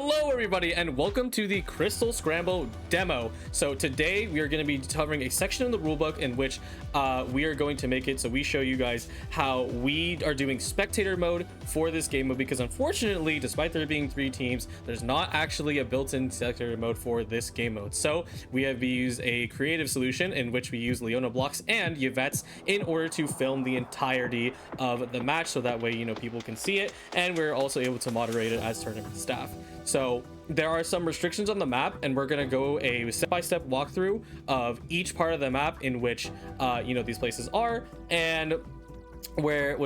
Hello everybody and welcome to the Crystal Scramble demo. So today we are going to be covering a section in the rulebook in which we are going to make it so we show you guys how we are doing spectator mode for this game mode, because unfortunately, despite there being 3 teams, there's not actually a built-in spectator mode for this game mode. So we have used a creative solution in which we use Leona blocks and Yvette's in order to film the entirety of the match, so that way people can see it, and we're also able to moderate it as tournament staff. So there are some restrictions on the map, and we're going to go a step-by-step walkthrough of each part of the map in which these places are, and where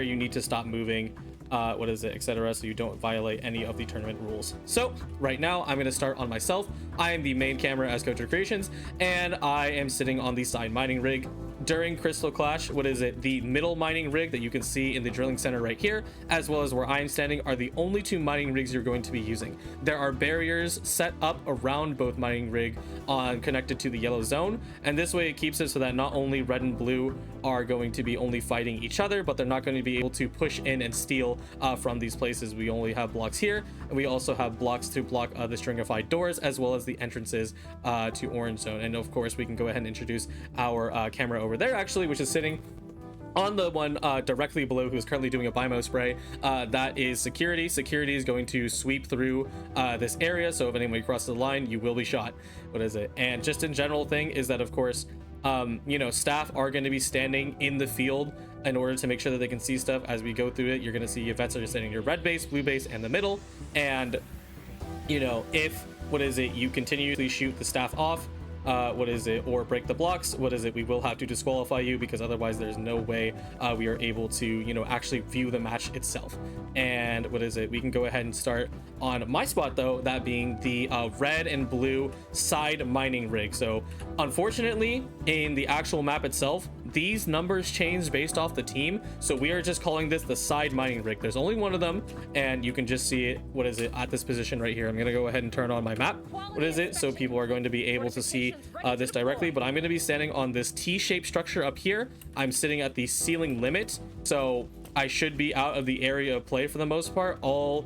you need to stop moving, etc., so you don't violate any of the tournament rules. So right now I'm going to start on myself. I am the main camera as Coach of Creations, and I am sitting on the side mining rig. During Crystal Clash, the middle mining rig that you can see in the drilling center right here, as well as where I am standing, are the only 2 mining rigs you're going to be using. There are barriers set up around both mining rig connected to the yellow zone, and this way it keeps it so that not only red and blue are going to be only fighting each other, but they're not going to be able to push in and steal from these places. We only have blocks here, and we also have blocks to block the stringified doors, as well as the entrances to orange zone. And of course we can go ahead and introduce our camera over there actually, which is sitting on the one directly below, who's currently doing a BIMO spray. That is security. Security is going to sweep through this area, so if anybody crosses the line, you will be shot. And just in general thing is that, of course, staff are going to be standing in the field in order to make sure that they can see stuff as we go through it. You're going to see Yvette's are standing your red base, blue base, and the middle. And if you continuously shoot the staff off, or break the blocks, we will have to disqualify you, because otherwise there's no way we are able to actually view the match itself. And we can go ahead and start on my spot, though, that being the red and blue side mining rig. So unfortunately, in the actual map itself, these numbers change based off the team, so we are just calling this the side mining rig. There's only one of them, and you can just see it at this position right here. I'm gonna go ahead and turn on my map, so people are going to be able to see this directly. But I'm going to be standing on this T-shaped structure up here. I'm sitting at the ceiling limit, so I should be out of the area of play for the most part. All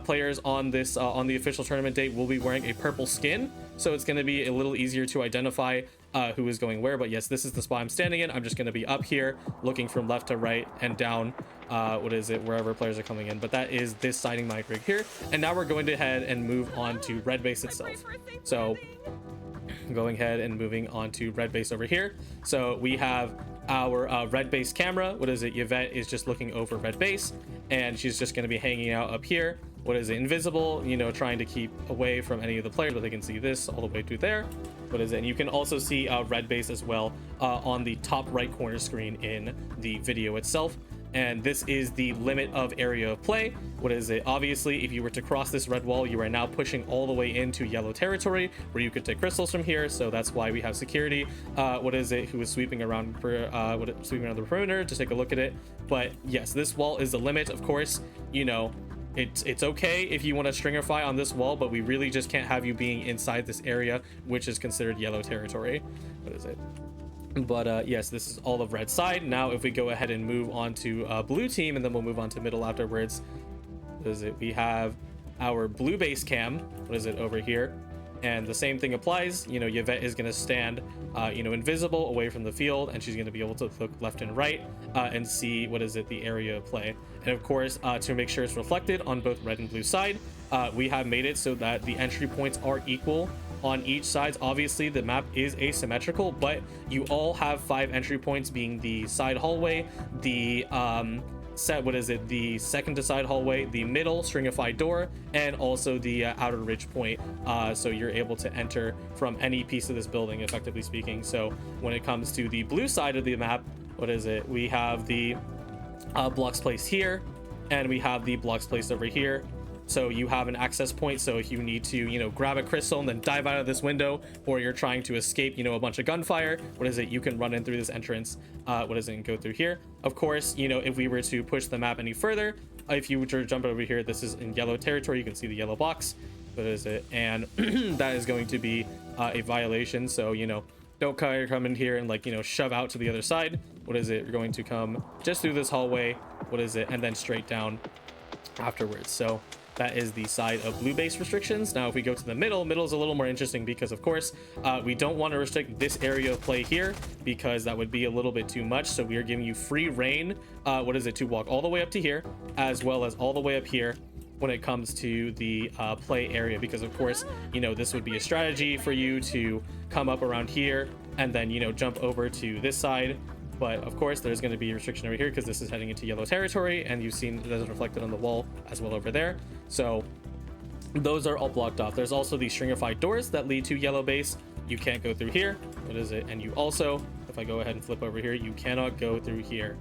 players on this on the official tournament date will be wearing a purple skin, so it's going to be a little easier to identify who is going where. But yes, this is the spot I'm standing in. I'm just going to be up here looking from left to right and down wherever players are coming in. But that is this siding mic rig here. And now we're going to head and move on to red base itself. So going ahead and moving on to red base over here. So we have our red base camera. Yvette is just looking over red base, and she's just going to be hanging out up here. Invisible, trying to keep away from any of the players, but they can see this all the way through there. And you can also see red base as well on the top right corner screen in the video itself. And this is the limit of area of play. Obviously, if you were to cross this red wall, you are now pushing all the way into yellow territory, where you could take crystals from here. So that's why we have security who is sweeping around sweeping around the perimeter to take a look at it. But yes, this wall is the limit. Of course, it's okay if you want to stringify on this wall, but we really just can't have you being inside this area, which is considered yellow territory. But yes, this is all of red side. Now if we go ahead and move on to blue team, and then we'll move on to middle afterwards, we have our blue base cam over here, and the same thing applies. Yvette is going to stand invisible away from the field, and she's going to be able to look left and right and see the area of play. And of course, to make sure it's reflected on both red and blue side, we have made it so that the entry points are equal on each side. Obviously the map is asymmetrical, but you all have 5 entry points, being the side hallway, the the second to side hallway, the middle stringified door, and also the outer ridge point, so you're able to enter from any piece of this building, effectively speaking. So when it comes to the blue side of the map, we have the blocks placed here, and we have the blocks placed over here. So you have an access point, so if you need to grab a crystal and then dive out of this window, or you're trying to escape a bunch of gunfire, you can run in through this entrance and go through here. Of course, if we were to push the map any further, if you were to jump over here, this is in yellow territory, you can see the yellow box, and that is going to be a violation. So don't come in here and shove out to the other side. You're going to come just through this hallway, and then straight down afterwards. So that is the side of blue base restrictions. Now if we go to the middle is a little more interesting because of course we don't want to restrict this area of play here because that would be a little bit too much. So we are giving you free reign, to walk all the way up to here as well as all the way up here when it comes to the play area, because of course, you know, this would be a strategy for you to come up around here and then, you know, jump over to this side. But of course there's going to be a restriction over here because this is heading into yellow territory, and you've seen that is reflected on the wall as well over there. So those are all blocked off. There's also these stringified doors that lead to yellow base. You can't go through here. What is it? And you also, if I go ahead and flip over here, you cannot go through here.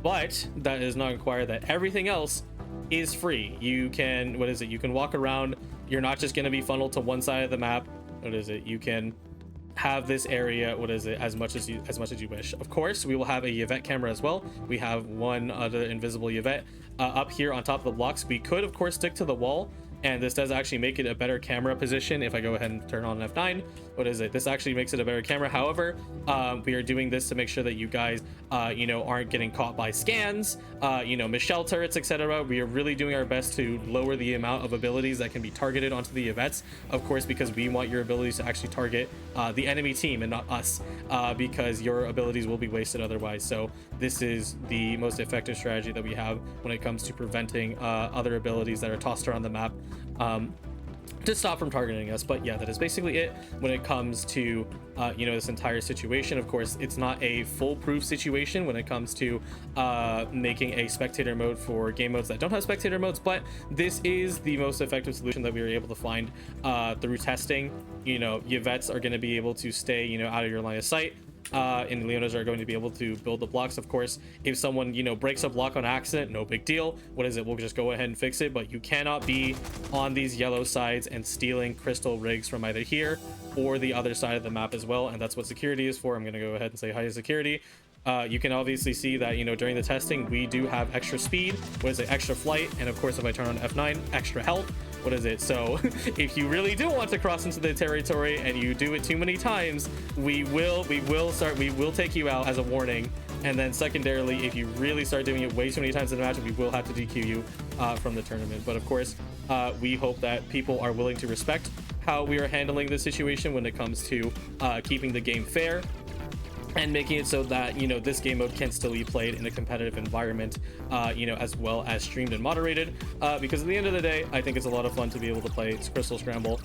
But that does not require that everything else is free. You can, you can walk around. You're not just going to be funneled to one side of the map. You can have this area, as much as you wish. Of course, we will have a Yvette camera as well. We have one other invisible Yvette up here on top of the blocks. We could of course stick to the wall, and this does actually make it a better camera position. If I go ahead and turn on F9, this actually makes it a better camera. However, we are doing this to make sure that you guys aren't getting caught by scans, Michelle turrets, etc. We are really doing our best to lower the amount of abilities that can be targeted onto the Yvettes, of course, because we want your abilities to actually target the enemy team and not us, because your abilities will be wasted otherwise. So this is the most effective strategy that we have when it comes to preventing other abilities that are tossed around the map to stop from targeting us. But yeah, that is basically it when it comes to this entire situation. Of course, it's not a foolproof situation when it comes to making a spectator mode for game modes that don't have spectator modes, but this is the most effective solution that we were able to find through testing. Yvettes are going to be able to stay out of your line of sight, and Leonas are going to be able to build the blocks. Of course, if someone breaks a block on accident, no big deal. We'll just go ahead and fix it. But you cannot be on these yellow sides and stealing crystal rigs from either here or the other side of the map as well, and that's what security is for. I'm going to go ahead and say hi to security. You can obviously see that during the testing we do have extra speed, extra flight, and of course if I turn on F9, extra health. So if you really do want to cross into the territory and you do it too many times, we will take you out as a warning. And then secondarily, if you really start doing it way too many times in the match, we will have to DQ you from the tournament. But of course, we hope that people are willing to respect how we are handling the situation when it comes to keeping the game fair and making it so that this game mode can still be played in a competitive environment, as well as streamed and moderated, because at the end of the day, I think it's a lot of fun to be able to play Crystal Scramble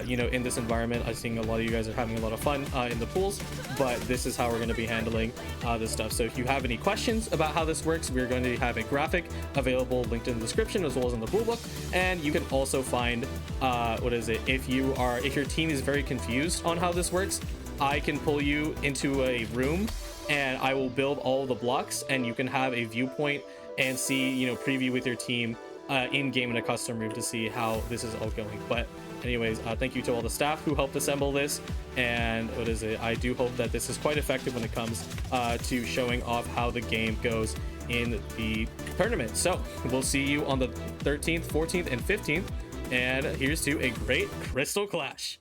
in this environment. I'm seeing a lot of you guys are having a lot of fun in the pools, but this is how we're going to be handling this stuff. So if you have any questions about how this works, we're going to have a graphic available linked in the description as well as in the rulebook, and you can also find if your team is very confused on how this works, I can pull you into a room and I will build all of the blocks, and you can have a viewpoint and see, preview with your team in game in a custom room to see how this is all going. But anyways, thank you to all the staff who helped assemble this, and I do hope that this is quite effective when it comes to showing off how the game goes in the tournament. So we'll see you on the 13th, 14th, and 15th, and here's to a great Crystal Clash.